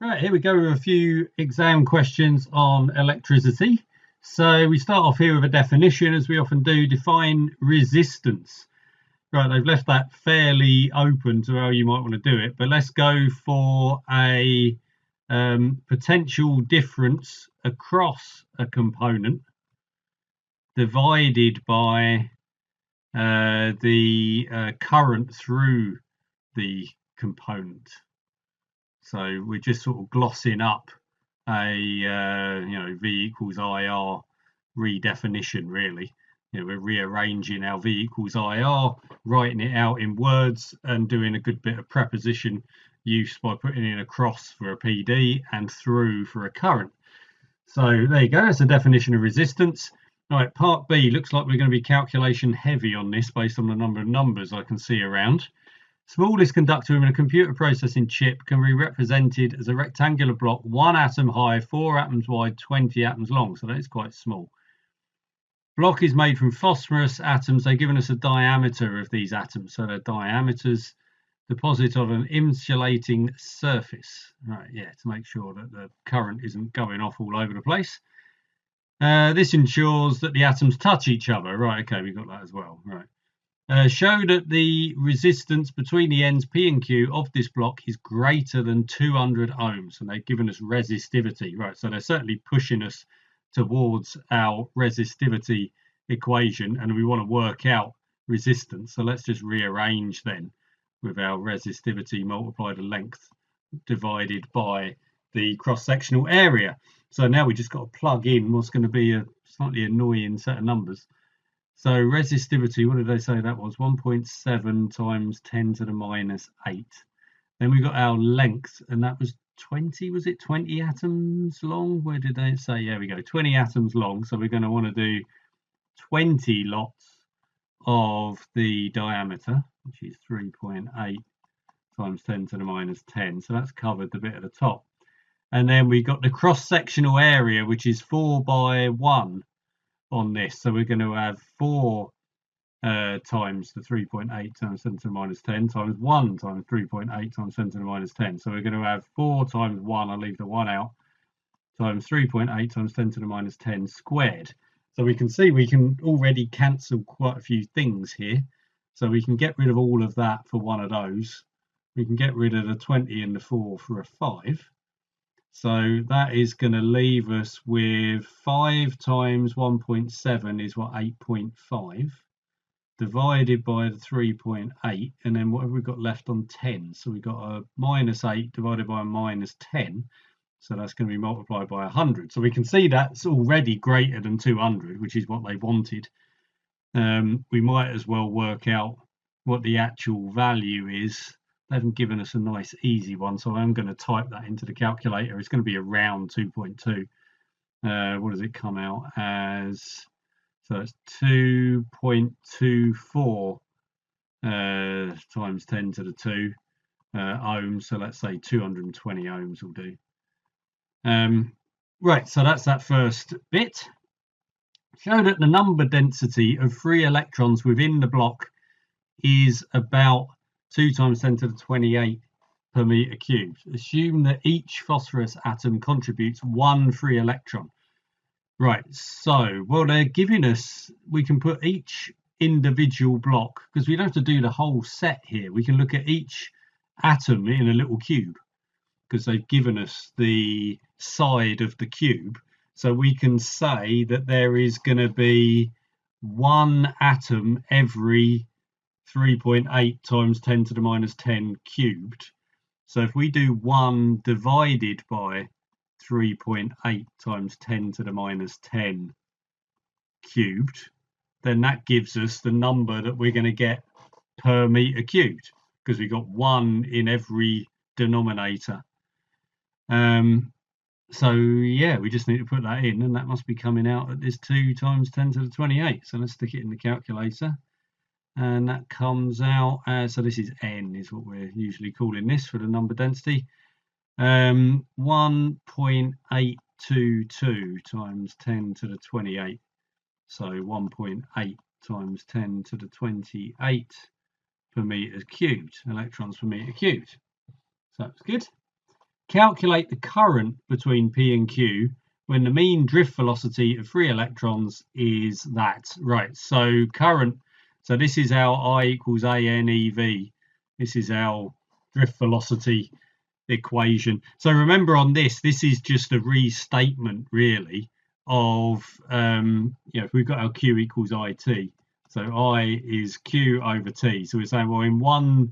Right, here we go with a few exam questions on electricity. So we start off here with a definition, as we often do. Define resistance. Right, they've left that fairly open to how you might want to do it, but let's go for a potential difference across a component divided by the current through the component. So we're just sort of glossing up a V equals IR redefinition, really. We're rearranging our V equals IR, writing it out in words, and doing a good bit of preposition use by putting in a cross for a PD and through for a current. So there you go. That's the definition of resistance. All right, part B looks like we're going to be calculation heavy on this based on the number of numbers I can see around. Smallest conductor in a computer processing chip can be represented as a rectangular block, 1 atom high, 4 atoms wide, 20 atoms long. So that is quite small. Block is made from phosphorus atoms. They've given us a diameter of these atoms. So their diameters deposit on an insulating surface. Right, yeah, to make sure that the current isn't going off all over the place. This ensures that the atoms touch each other. Right, okay, we've got that as well. Right. Show that the resistance between the ends P and Q of this block is greater than 200 ohms, and they've given us resistivity. Right, so they're certainly pushing us towards our resistivity equation, and we want to work out resistance. So let's just rearrange then with our resistivity, multiply the length divided by the cross-sectional area. So now we just got to plug in what's going to be a slightly annoying set of numbers. So resistivity, what did they say that was? 1.7 times 10 to the minus 8. Then we got our length, and that was 20, was it 20 atoms long? Where did they say? Yeah, we go, 20 atoms long. So we're going to want to do 20 lots of the diameter, which is 3.8 times 10 to the minus 10. So that's covered the bit at the top. And then we got the cross-sectional area, which is 4 by 1 on this. So we're going to have 4 times the 3.8 times 10 to the minus 10 times 1 times 3.8 times 10 to the minus 10. So we're going to have 4 times 1, I'll leave the 1 out, times 3.8 times 10 to the minus 10 squared. So we can see we can already cancel quite a few things here. So we can get rid of all of that for one of those. We can get rid of the 20 and the 4 for a 5. So that is going to leave us with 5 times 1.7 is what, 8.5, divided by the 3.8, and then what have we got left on 10? So we've got a minus 8 divided by a minus 10, so that's going to be multiplied by 100. So we can see that's already greater than 200, which is what they wanted. We might as well work out what the actual value is. They haven't given us a nice easy one, so I'm going to type that into the calculator. It's going to be around 2.2. What does it come out as? So it's 2.24 times 10 to the 2 ohms. So let's say 220 ohms will do. Right, so that's that first bit. Show that the number density of free electrons within the block is about 2 times 10 to the 28 per meter cubed. Assume that each phosphorus atom contributes 1 free electron. Right, so, well, they're giving us, we can put each individual block, because we don't have to do the whole set here. We can look at each atom in a little cube, because they've given us the side of the cube. So we can say that there is going to be 1 atom every 3.8 times 10 to the minus 10 cubed. So if we do 1 divided by 3.8 times 10 to the minus 10 cubed, then that gives us the number that we're going to get per meter cubed, because we've got 1 in every denominator. So yeah, we just need to put that in, and that must be coming out at this 2 times 10 to the 28. So let's stick it in the calculator. And that comes out as, so this is N is what we're usually calling this for the number density, 1.822 times 10 to the 28. So 1.8 times 10 to the 28 per meter cubed, electrons per meter cubed. So that's good. calculate the current between P and Q when the mean drift velocity of free electrons is that. Right, so current, so this is our I equals ANEV. This is our drift velocity equation. So remember on this is just a restatement really of, if we've got our Q equals IT. So I is Q over T. So we're saying, well, in 1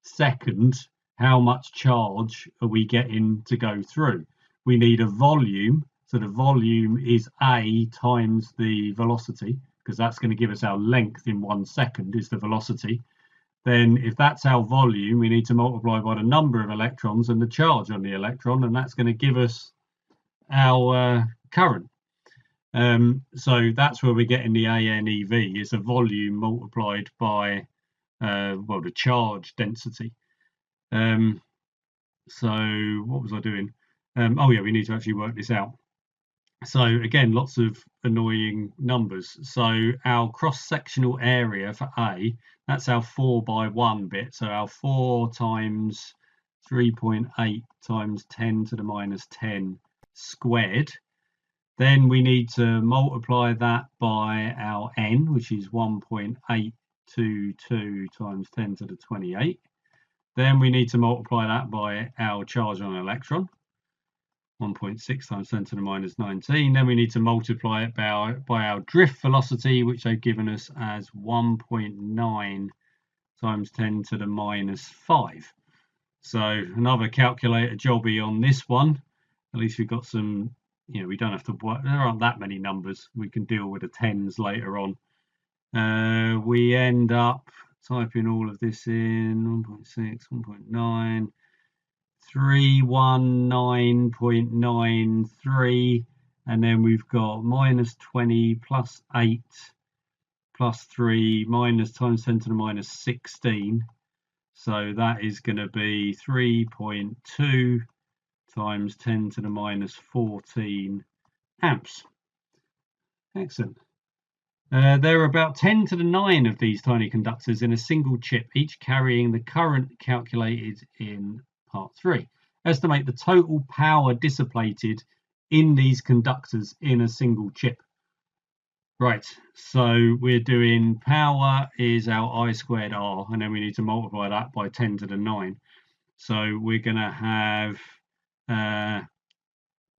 second, how much charge are we getting to go through? We need a volume. So the volume is A times the velocity, because that's going to give us our length in 1 second is the velocity. Then if that's our volume, we need to multiply by the number of electrons and the charge on the electron, and that's going to give us our current. So that's where we're getting the ANEV, is a volume multiplied by the charge density. So what was I doing? Oh yeah, we need to actually work this out. So again, lots of annoying numbers. So our cross-sectional area for A, that's our 4 by 1 bit. So our 4 times 3.8 times 10 to the minus 10 squared. Then we need to multiply that by our n, which is 1.822 times 10 to the 28. Then we need to multiply that by our charge on an electron, 1.6 times 10 to the minus 19. Then we need to multiply it by our drift velocity, which they've given us as 1.9 times 10 to the minus 5. So another calculator jobby on this one. At least we've got some, we don't have to work. There aren't that many numbers. We can deal with the tens later on. We end up typing all of this in, 1.6, 1.9. 319.93, and then we've got minus 20 plus 8 plus 3 minus times 10 to the minus 16. So that is going to be 3.2 times 10 to the minus 14 amps. Excellent. There are about 10 to the 9 of these tiny conductors in a single chip, each carrying the current calculated in part 3. Estimate the total power dissipated in these conductors in a single chip. Right, so we're doing power is our I squared R, and then we need to multiply that by 10 to the 9. So we're going to have,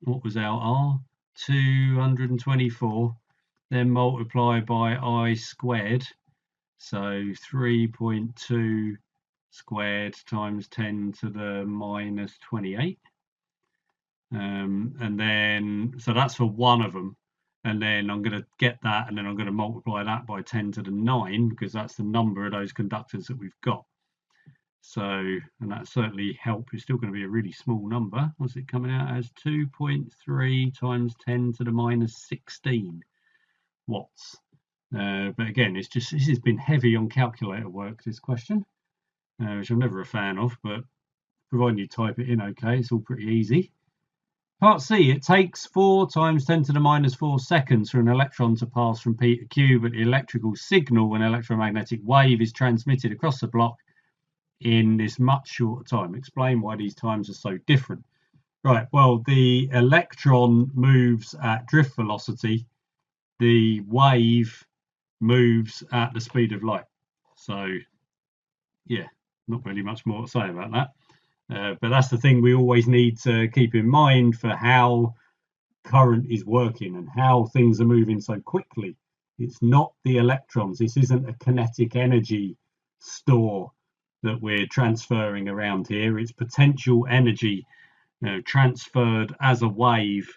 what was our R? 224, then multiply by I squared, so 3.2 squared times 10 to the minus 28, and then so that's for one of them, and then I'm going to get that, and then I'm going to multiply that by 10 to the 9 because that's the number of those conductors that we've got. So, and that certainly helps. It's still going to be a really small number. What's it coming out as? 2.3 times 10 to the minus 16 watts. But again, this has been heavy on calculator work, this question. Which I'm never a fan of, but providing you type it in okay, it's all pretty easy. Part C, it takes 4 times 10 to the minus 4 seconds for an electron to pass from P to Q, but the electrical signal, an electromagnetic wave, is transmitted across the block in this much shorter time. Explain why these times are so different. Right, well, the electron moves at drift velocity, the wave moves at the speed of light. So, yeah. Not really much more to say about that, but that's the thing we always need to keep in mind for how current is working and how things are moving so quickly. It's not the electrons. This isn't a kinetic energy store that we're transferring around here. It's potential energy transferred as a wave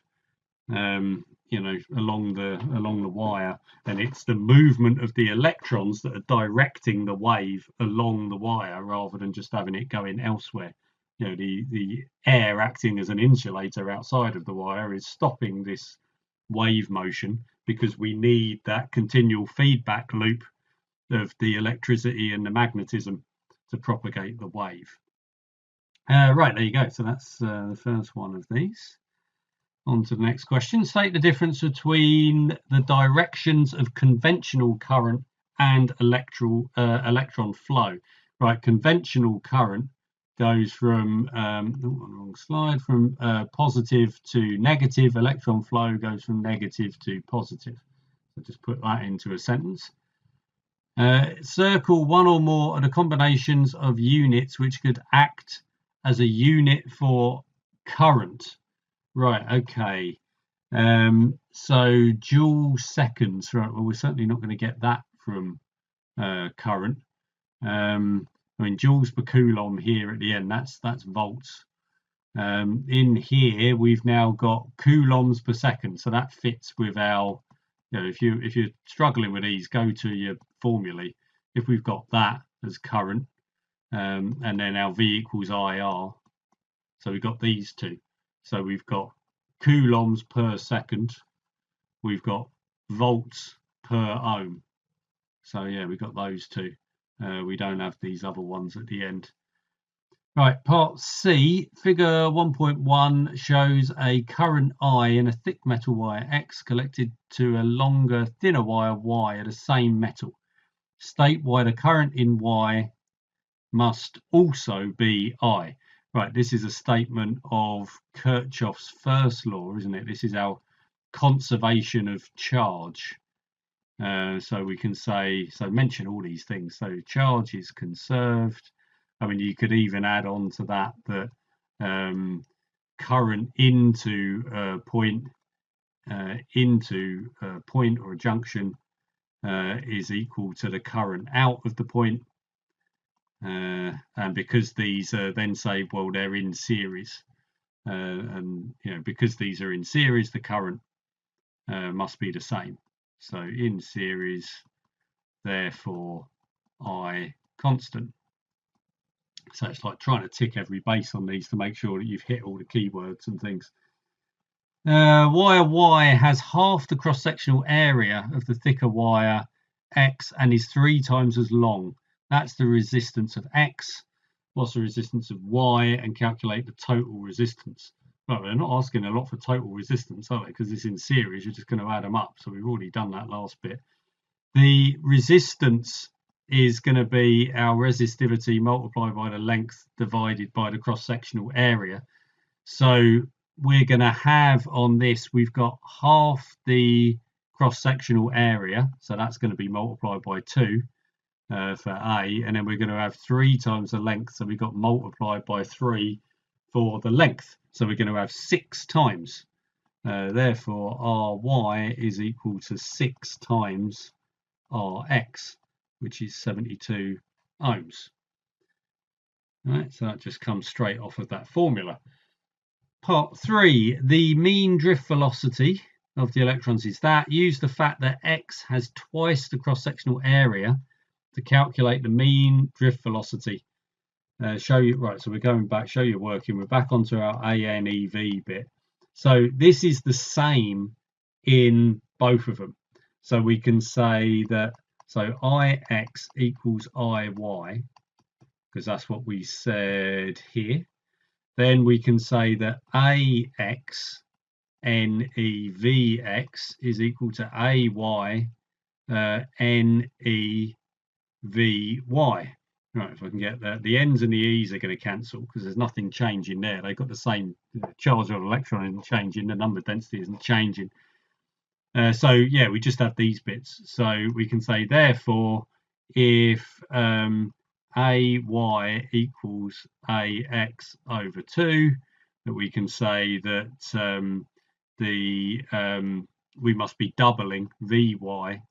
along the wire, and it's the movement of the electrons that are directing the wave along the wire rather than just having it going elsewhere. The air acting as an insulator outside of the wire is stopping this wave motion because we need that continual feedback loop of the electricity and the magnetism to propagate the wave. Right, there you go. So that's the first one of these. On to the next question. State the difference between the directions of conventional current and electron flow. Right, conventional current goes from wrong slide, from positive to negative. Electron flow goes from negative to positive. So just put that into a sentence. Circle one or more of the combinations of units which could act as a unit for current. Right, okay. So joule seconds, right? Well, we're certainly not going to get that from current. I mean, joules per coulomb here at the end, that's volts. In here, we've now got coulombs per second, so that fits with our, you know, if you're struggling with these, go to your formulae. If we've got that as current, and then our V equals IR, so we've got these two. So we've got coulombs per second, we've got volts per ohm. So yeah, we've got those two. We don't have these other ones at the end. Right, part C, figure 1.1 shows a current I in a thick metal wire X connected to a longer, thinner wire Y of the same metal. State why the current in Y must also be I. Right, this is a statement of Kirchhoff's first law, isn't it? This is our conservation of charge. So we can say, so mention all these things. So charge is conserved. I mean, you could even add on to that current into a point or a junction is equal to the current out of the point. And because these then say, well, they're in series, and you know, because these are in series, the current must be the same. So in series, therefore I constant. So it's like trying to tick every base on these to make sure that you've hit all the keywords and things. Wire Y has half the cross-sectional area of the thicker wire X and is 3 times as long. That's the resistance of X. What's the resistance of Y? And calculate the total resistance. Well, they're not asking a lot for total resistance, are they? Because it's in series, you're just going to add them up. So we've already done that last bit. The resistance is going to be our resistivity multiplied by the length divided by the cross-sectional area. So we're going to have on this, we've got half the cross-sectional area. So that's going to be multiplied by 2 for A. And then we're going to have 3 times the length. So we've got multiplied by 3 for the length. So we're going to have 6 times. Therefore, Ry is equal to 6 times Rx, which is 72 ohms. Right, so that just comes straight off of that formula. Part 3, the mean drift velocity of the electrons is that. Use the fact that X has twice the cross-sectional area to calculate the mean drift velocity. Show you, right, so we're going back, show you working, we're back onto our ANEV bit. So this is the same in both of them. So we can say that, so Ix equals Iy, because that's what we said here. Then we can say that Ax NEVX is equal to AY NEVY. Right, if I can get that, the N's and the E's are going to cancel because there's nothing changing there. They've got the same charge of an electron isn't changing, the number density isn't changing. So yeah, we just have these bits. So we can say, therefore, if AY equals AX over 2, that we can say that we must be doubling VY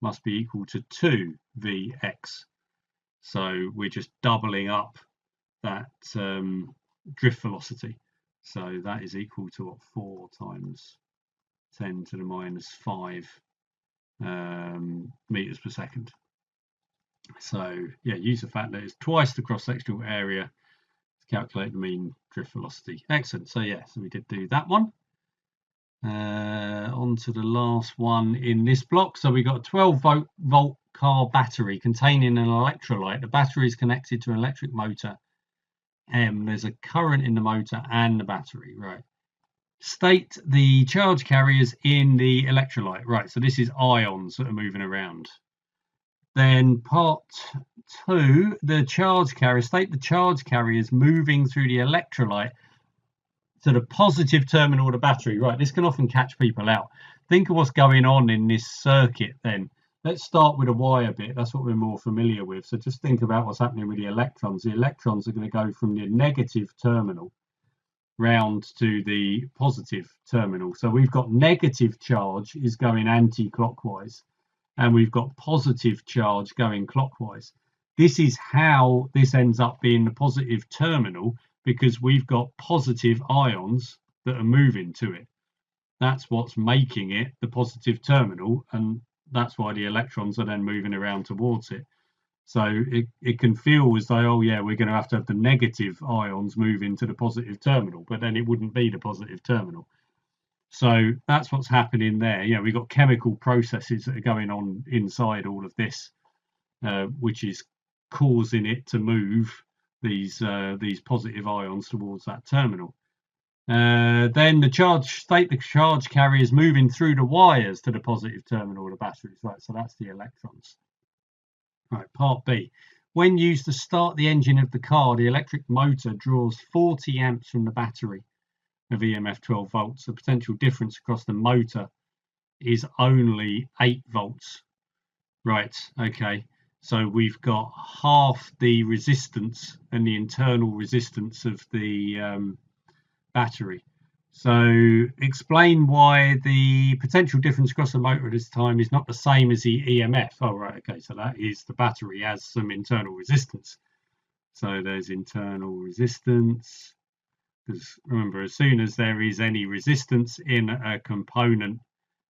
must be equal to 2VX. So we're just doubling up that drift velocity. So that is equal to what, 4 times 10 to the minus 5 meters per second. So yeah, use the fact that it's twice the cross-sectional area to calculate the mean drift velocity. Excellent. So yeah, so we did do that one. On to the last one in this block. So we got a 12-volt car battery containing an electrolyte. The battery is connected to an electric motor M. There's a current in the motor and the battery, right? State the charge carriers in the electrolyte, right? So this is ions that are moving around. Then part 2, the charge carrier, state the charge carrier is moving through the electrolyte to the positive terminal of the battery. Right, this can often catch people out. Think of what's going on in this circuit then. Let's start with a wire bit. That's what we're more familiar with. So just think about what's happening with the electrons. The electrons are going to go from the negative terminal round to the positive terminal. So we've got negative charge is going anti-clockwise, and we've got positive charge going clockwise. This is how this ends up being the positive terminal, because we've got positive ions that are moving to it. That's what's making it the positive terminal, and that's why the electrons are then moving around towards it. So it can feel as though, oh yeah, we're going to have the negative ions move into the positive terminal, but then it wouldn't be the positive terminal. So that's what's happening there. You know, we've got chemical processes that are going on inside all of this, which is causing it to move these positive ions towards that terminal. Then the charge carrier is moving through the wires to the positive terminal of the batteries. Right, so that's the electrons. Right, part B. When used to start the engine of the car, the electric motor draws 40 amps from the battery of EMF 12 volts. The potential difference across the motor is only 8 volts. Right, okay. So we've got half the resistance and the internal resistance of the battery. So explain why the potential difference across the motor at this time is not the same as the EMF. Oh, right, okay, so that is the battery has some internal resistance. So there's internal resistance, because remember, as soon as there is any resistance in a component,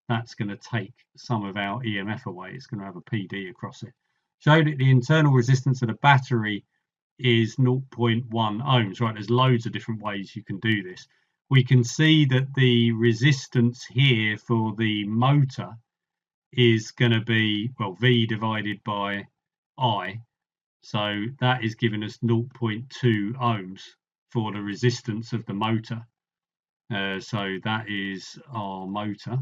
that's going to take some of our EMF away. It's going to have a PD across it. Show that the internal resistance of the battery is 0.1 ohms. Right, there's loads of different ways you can do this. We can see that the resistance here for the motor is going to be, well, V divided by I. So that is giving us 0.2 ohms for the resistance of the motor. So that is our motor.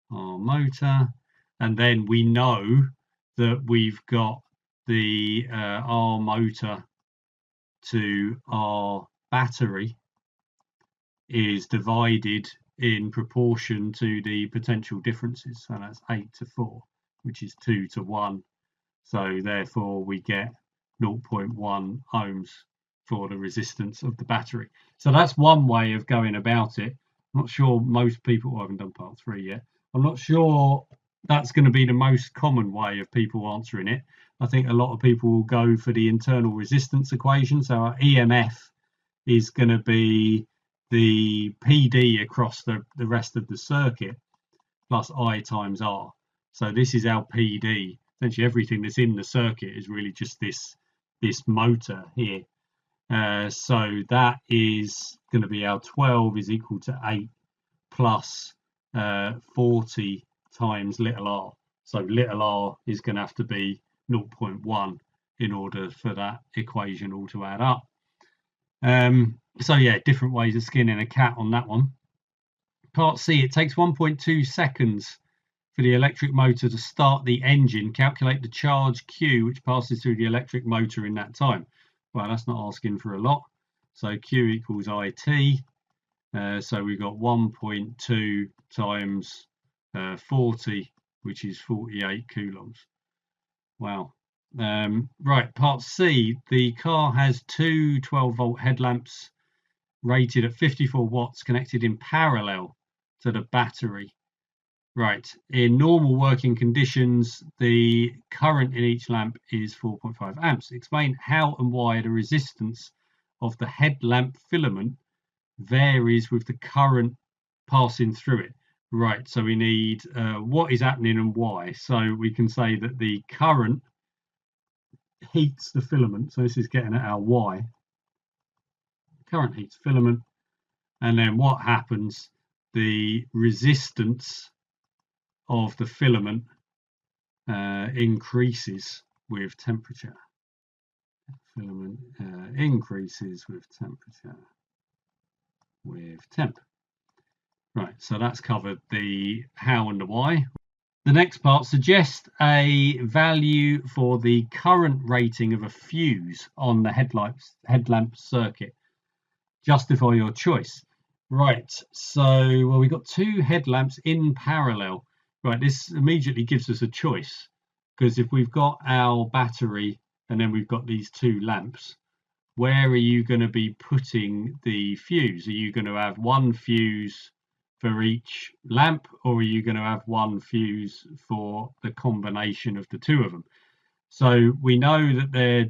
And then we know that we've got the R motor to our battery is divided in proportion to the potential differences. So that's 8 to 4, which is 2 to 1. So therefore we get 0.1 ohms for the resistance of the battery. So that's one way of going about it. I'm not sure most people, I haven't done part 3 yet. I'm not sure that's going to be the most common way of people answering it. I think a lot of people will go for the internal resistance equation. So our EMF is going to be the PD across the rest of the circuit plus I times R. So this is our PD. Essentially everything that's in the circuit is really just this motor here. So that is going to be our 12 is equal to 8 plus 40 times little r. So little r is going to have to be 0.1 in order for that equation all to add up. So yeah, different ways of skinning a cat on that one. Part C, it takes 1.2 seconds for the electric motor to start the engine. Calculate the charge Q which passes through the electric motor in that time. Well, that's not asking for a lot. So Q equals IT. So we've got 1.2 times 40, which is 48 coulombs. Wow. Right, part C, the car has two 12-volt headlamps rated at 54 watts connected in parallel to the battery. Right, in normal working conditions, the current in each lamp is 4.5 amps. Explain how and why the resistance of the headlamp filament varies with the current passing through it. Right, so we need what is happening and why. So we can say that the current heats the filament. So this is getting at our why. Current heats filament. And then what happens? The resistance of the filament increases with temperature. Filament increases with temperature. With temp. Right, so that's covered the how and the why. The next part, suggest a value for the current rating of a fuse on the headlamp circuit. Justify your choice. Right, so well, we've got two headlamps in parallel. Right, this immediately gives us a choice, because if we've got our battery and then we've got these two lamps, where are you going to be putting the fuse? Are you going to have one fuse for each lamp, or are you going to have one fuse for the combination of the two of them? So we know that they're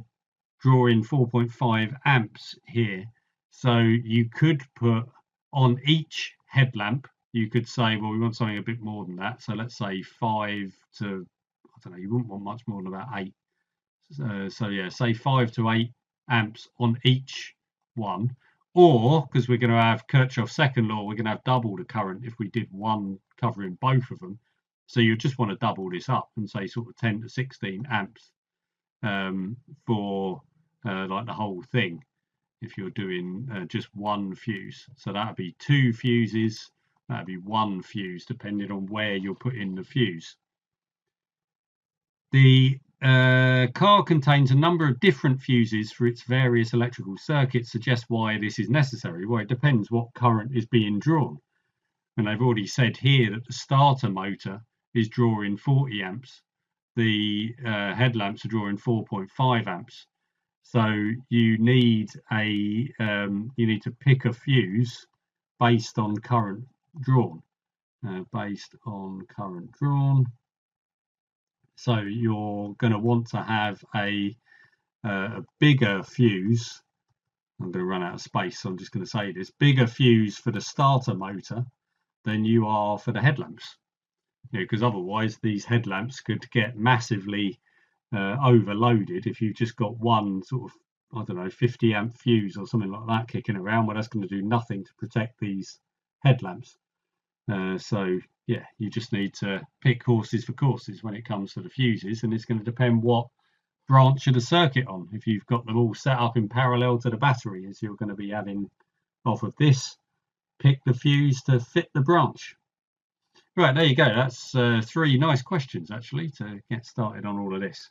drawing 4.5 amps here. So you could put on each headlamp, you could say, well, we want something a bit more than that. So let's say 5 to, I don't know, you wouldn't want much more than about 8. So yeah, say 5 to 8 amps on each one. Or, because we're going to have Kirchhoff's second law, we're going to have double the current if we did one covering both of them. So you just want to double this up and say sort of 10 to 16 amps for like the whole thing, if you're doing just one fuse. So that would be 2 fuses, that would be 1 fuse, depending on where you're putting the fuse. The car contains a number of different fuses for its various electrical circuits. Suggest why this is necessary. Well, it depends what current is being drawn. And I've already said here that the starter motor is drawing 40 amps. The headlamps are drawing 4.5 amps. So you need to pick a fuse based on current drawn. So you're going to want to have a bigger fuse. I'm going to run out of space, so I'm just going to say this: bigger fuse for the starter motor than you are for the headlamps. Because otherwise these headlamps could get massively overloaded if you've just got one sort of, I don't know, 50 amp fuse or something like that kicking around. Well, that's going to do nothing to protect these headlamps. So yeah, you just need to pick horses for courses when it comes to the fuses, and it's going to depend what branch of the circuit on. If you've got them all set up in parallel to the battery, as you're going to be having off of this, pick the fuse to fit the branch. Right, there you go. That's 3 nice questions actually to get started on all of this.